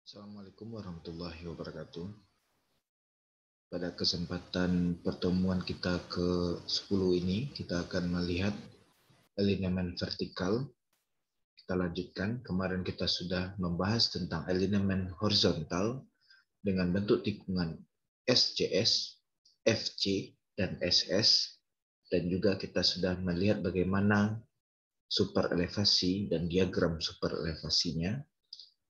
Assalamualaikum warahmatullahi wabarakatuh. Pada kesempatan pertemuan kita ke-10 ini, kita akan melihat elemen vertikal. Kita lanjutkan, kemarin kita sudah membahas tentang elemen horizontal dengan bentuk tikungan SCS, FC, dan SS. Dan juga kita sudah melihat bagaimana superelevasi dan diagram superelevasinya.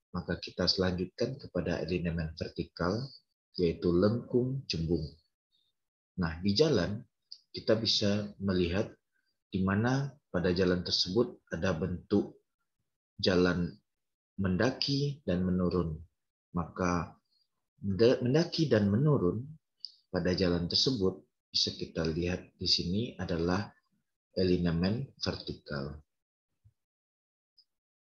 Maka kita selanjutkan kepada elemen vertikal, yaitu lengkung cembung. Nah, di jalan kita bisa melihat di mana pada jalan tersebut ada bentuk jalan mendaki dan menurun. Maka mendaki dan menurun pada jalan tersebut bisa kita lihat di sini adalah elemen vertikal.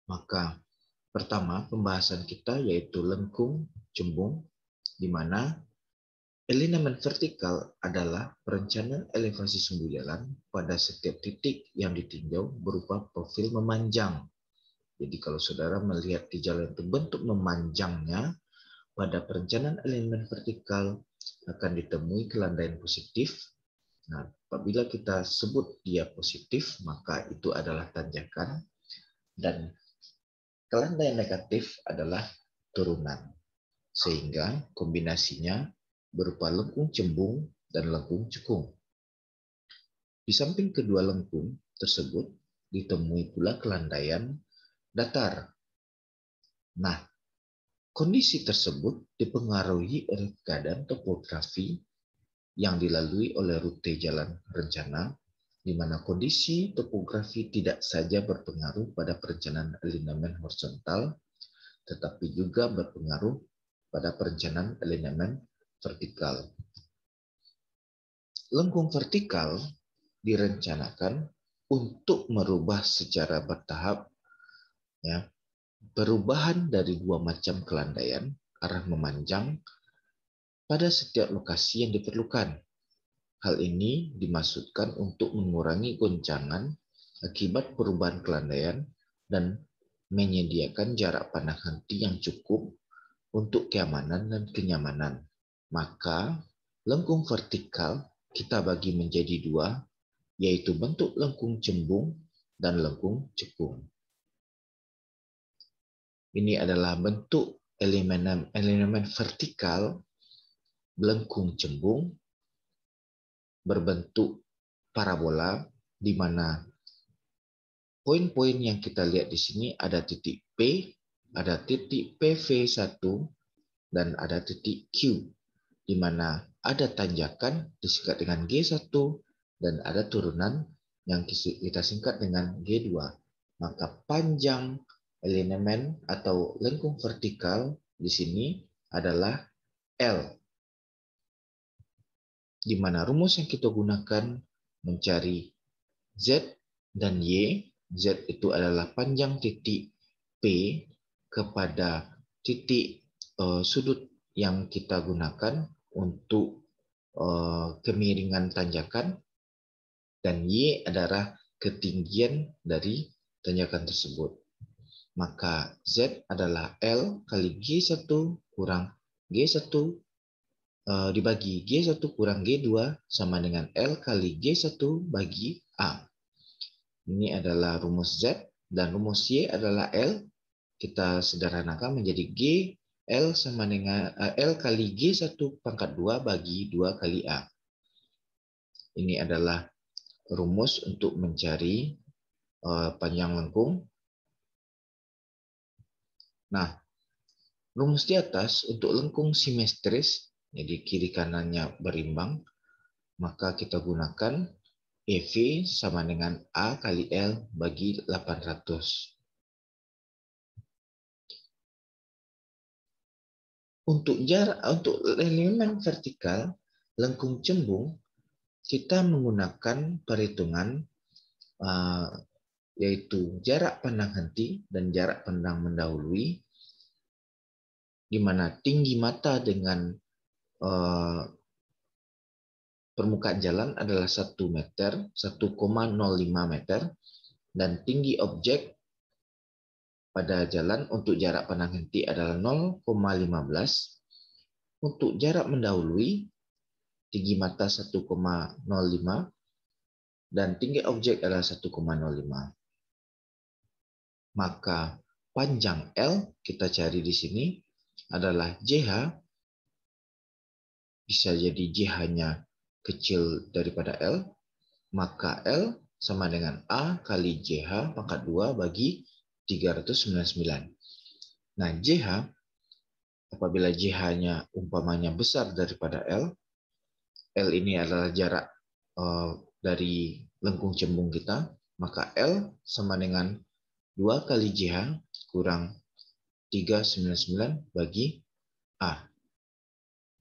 Maka pertama pembahasan kita yaitu lengkung cembung, di mana elemen vertikal adalah perencanaan elevasi sumbu jalan pada setiap titik yang ditinjau berupa profil memanjang. Jadi kalau saudara melihat di jalan itu bentuk memanjangnya, pada perencanaan elemen vertikal akan ditemui kelandaian positif. Nah, apabila kita sebut dia positif, maka itu adalah tanjakan, dan kelandaian negatif adalah turunan. Sehingga kombinasinya berupa lengkung cembung dan lengkung cekung. Di samping kedua lengkung tersebut ditemui pula kelandaian datar. Nah, kondisi tersebut dipengaruhi oleh keadaan topografi yang dilalui oleh rute jalan rencana, di mana kondisi topografi tidak saja berpengaruh pada perencanaan elemen horizontal, tetapi juga berpengaruh pada perencanaan elemen vertikal. Lengkung vertikal direncanakan untuk merubah secara bertahap, ya, perubahan dari dua macam kelandaian arah memanjang pada setiap lokasi yang diperlukan. Hal ini dimaksudkan untuk mengurangi goncangan akibat perubahan kelandaian dan menyediakan jarak pandang henti yang cukup untuk keamanan dan kenyamanan. Maka lengkung vertikal kita bagi menjadi dua, yaitu bentuk lengkung cembung dan lengkung cekung. Ini adalah bentuk elemen vertikal lengkung cembung berbentuk parabola, di mana poin-poin yang kita lihat di sini ada titik P, ada titik PV1, dan ada titik Q, di mana ada tanjakan disingkat dengan G1 dan ada turunan yang kita singkat dengan G2. Maka panjang elemen atau lengkung vertikal di sini adalah L, di mana rumus yang kita gunakan mencari Z dan Y. Z itu adalah panjang titik P kepada titik sudut yang kita gunakan untuk kemiringan tanjakan, dan Y adalah ketinggian dari tanjakan tersebut. Maka Z adalah L kali G1 kurang G1 dibagi G1 kurang G2 sama dengan L kali G1 bagi A. Ini adalah rumus Z, dan rumus Y adalah L. Kita sederhanakan menjadi G L sama dengan L kali G1 pangkat 2 bagi 2 kali A. Ini adalah rumus untuk mencari panjang lengkung. Nah, rumus di atas untuk lengkung simetris, jadi kiri kanannya berimbang, maka kita gunakan EV sama dengan A kali L bagi 800. Untuk elemen vertikal lengkung cembung, kita menggunakan perhitungan yaitu jarak pandang henti dan jarak pandang mendahului, di mana tinggi mata dengan permukaan jalan adalah 1 meter, 1,05 meter, dan tinggi objek pada jalan untuk jarak pandang henti adalah 0,15. Untuk jarak mendahului, tinggi mata 1,05 dan tinggi objek adalah 1,05. Maka panjang L kita cari di sini adalah JH. Bisa jadi JH-nya kecil daripada L, maka L sama dengan A kali JH pangkat 2 bagi 399. Nah, JH, apabila JH-nya umpamanya besar daripada L ini adalah jarak dari lengkung cembung kita, maka L sama dengan 2 kali JH kurang 399 bagi A.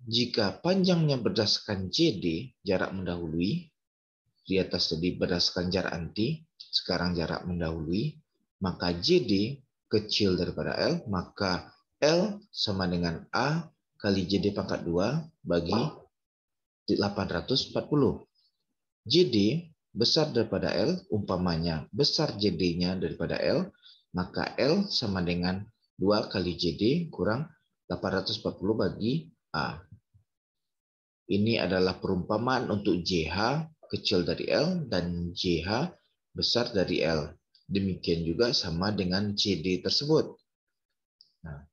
Jika panjangnya berdasarkan JD, jarak mendahului, di atas tadi berdasarkan jarak anti, sekarang jarak mendahului, maka JD kecil daripada L, maka L sama dengan A kali JD pangkat 2 bagi 840. JD besar daripada L, umpamanya besar JD-nya daripada L, maka L sama dengan 2 kali JD kurang 840 bagi A. Ini adalah perumpamaan untuk JH kecil dari L dan JH besar dari L. Demikian juga sama dengan JD tersebut. Nah,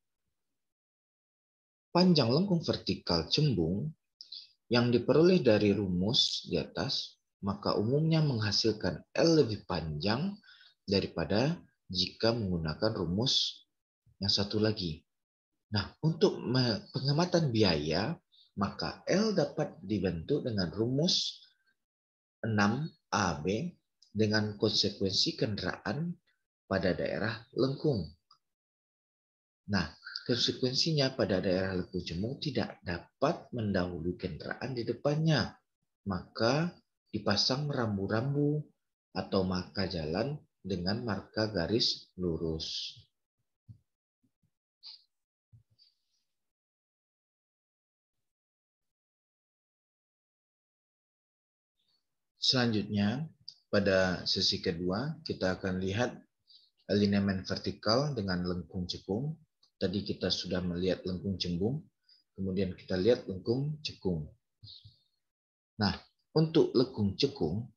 panjang lengkung vertikal cembung yang diperoleh dari rumus di atas, maka umumnya menghasilkan L lebih panjang daripada jika menggunakan rumus yang satu lagi. Nah, untuk pengamatan biaya, maka L dapat dibentuk dengan rumus 6AB dengan konsekuensi kendaraan pada daerah lengkung. Nah, konsekuensinya pada daerah lengkung cembung tidak dapat mendahului kendaraan di depannya. Maka dipasang rambu-rambu atau marka jalan dengan marka garis lurus. Selanjutnya, pada sesi kedua, kita akan lihat alinemen vertikal dengan lengkung cekung. Tadi kita sudah melihat lengkung cembung, kemudian kita lihat lengkung cekung. Nah, untuk lengkung cekung,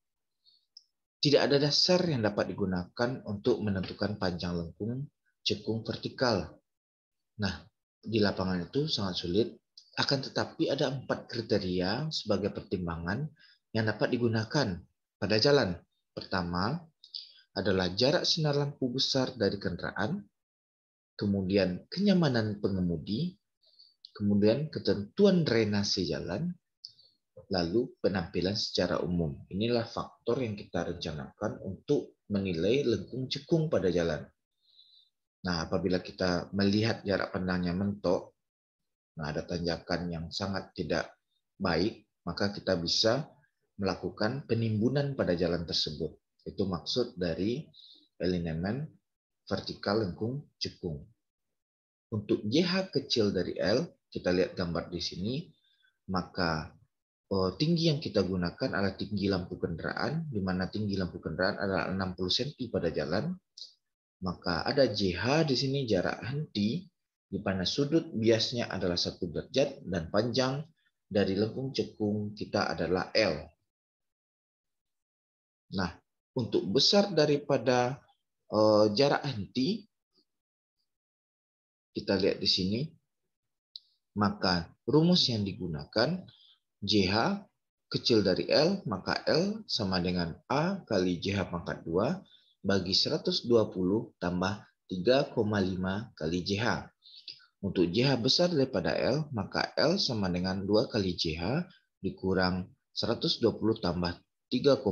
tidak ada dasar yang dapat digunakan untuk menentukan panjang lengkung cekung vertikal. Nah, di lapangan itu sangat sulit, akan tetapi ada 4 kriteria sebagai pertimbangan yang dapat digunakan pada jalan. Pertama adalah jarak sinar lampu besar dari kendaraan, kemudian kenyamanan pengemudi, kemudian ketentuan drainase jalan, lalu penampilan secara umum. Inilah faktor yang kita rencanakan untuk menilai lengkung cekung pada jalan. Nah, apabila kita melihat jarak pandangnya mentok, nah ada tanjakan yang sangat tidak baik, maka kita bisa melakukan penimbunan pada jalan tersebut. Itu maksud dari alinemen vertikal lengkung cekung. Untuk JH kecil dari L, kita lihat gambar di sini, maka tinggi yang kita gunakan adalah tinggi lampu kendaraan, di mana tinggi lampu kendaraan adalah 60 cm pada jalan. Maka ada JH di sini jarak henti, di mana sudut biasnya adalah 1 derajat dan panjang dari lengkung cekung kita adalah L. Nah, untuk besar daripada jarak henti, kita lihat di sini, maka rumus yang digunakan JH kecil dari L, maka L sama dengan A kali JH pangkat 2 bagi 120 tambah 3,5 kali JH. Untuk JH besar daripada L, maka L sama dengan 2 kali JH dikurang 120 tambah 3,5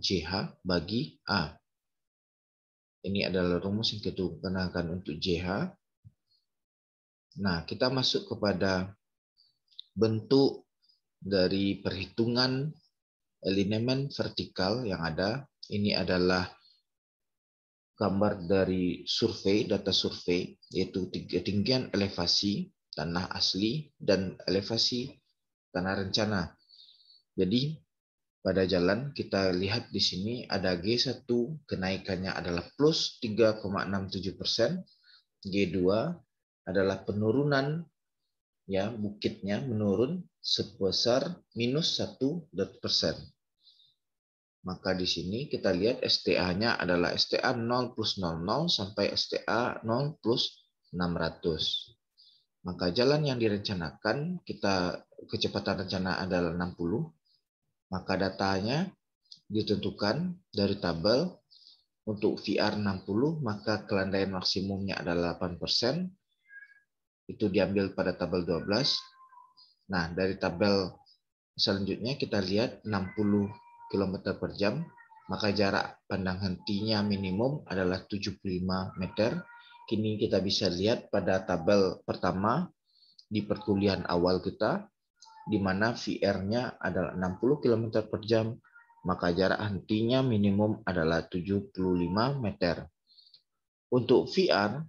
JH bagi A. Ini adalah rumus yang kita gunakan untuk JH. Nah, kita masuk kepada bentuk dari perhitungan alinemen vertikal yang ada. Ini adalah gambar dari survei, data survei, yaitu ketinggian elevasi tanah asli dan elevasi tanah rencana. Jadi pada jalan, kita lihat di sini ada G1 kenaikannya adalah plus 3,67%, G2 adalah penurunan, ya, bukitnya menurun sebesar minus 1%. Maka di sini kita lihat STA-nya adalah STA 0 plus 00 sampai STA 0 plus 600. Maka jalan yang direncanakan, kecepatan rencana adalah 60. Maka datanya ditentukan dari tabel. Untuk VR 60, maka kelandaian maksimumnya adalah 8%. Itu diambil pada tabel 12. Nah, dari tabel selanjutnya kita lihat 60 km per jam, maka jarak pandang hentinya minimum adalah 75 meter. Kini kita bisa lihat pada tabel pertama di perkuliahan awal kita, di mana VR-nya adalah 60 km per jam, maka jarak hentinya minimum adalah 75 meter. Untuk VR,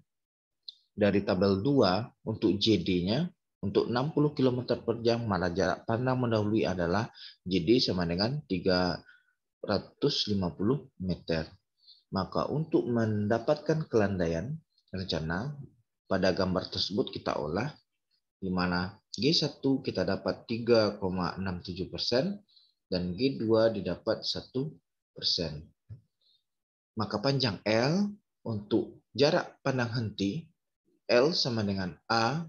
dari tabel 2, untuk JD-nya, untuk 60 km per jam, maka jarak pandang mendahului adalah JD sama dengan 350 meter. Maka untuk mendapatkan kelandaian rencana, pada gambar tersebut kita olah, di mana G1 kita dapat 3,67% dan G2 didapat 1%. Maka panjang L untuk jarak pandang henti, L sama dengan A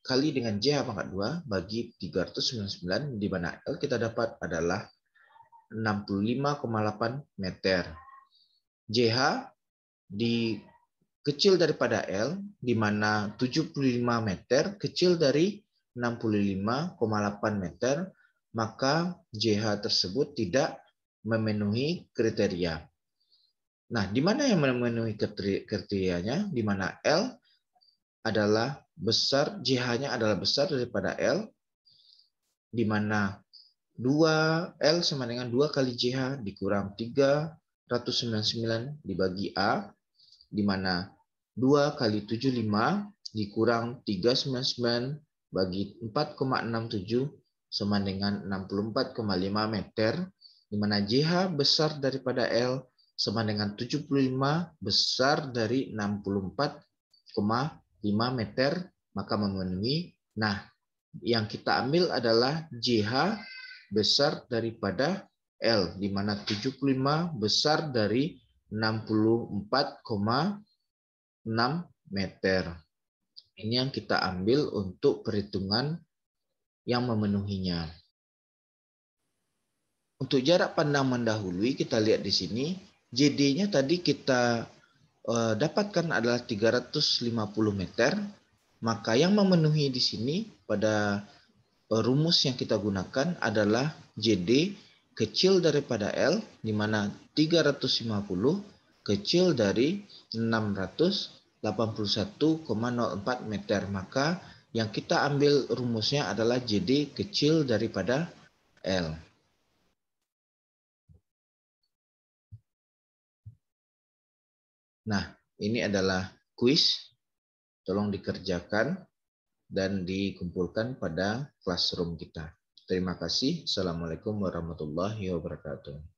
kali dengan JH pangkat 2 bagi 399, di mana L kita dapat adalah 65,8 meter. JH kecil daripada L, di mana 75 meter kecil dari 65,8 meter, maka JH tersebut tidak memenuhi kriteria. Nah, di mana yang memenuhi kriterianya? Di mana L adalah besar, JH-nya adalah besar daripada L, di mana 2L sama dengan 2 kali JH dikurang 399 dibagi A, di mana 2 kali 75 dikurang 399 bagi 4,67 sama dengan 64,5 meter, di mana JH besar daripada L sama dengan 75 besar dari 64,5 meter, maka memenuhi. Nah, yang kita ambil adalah JH besar daripada L, di mana 75 besar dari 64,6 meter. Ini yang kita ambil untuk perhitungan yang memenuhinya. Untuk jarak pandang mendahului, kita lihat di sini, JD-nya tadi kita dapatkan adalah 350 meter. Maka yang memenuhi di sini pada rumus yang kita gunakan adalah JD kecil daripada L, di mana 350 kecil dari 681,04 meter. Maka yang kita ambil rumusnya adalah JD kecil daripada L. Nah, ini adalah kuis. Tolong dikerjakan dan dikumpulkan pada classroom kita. Terima kasih. Assalamualaikum warahmatullahi wabarakatuh.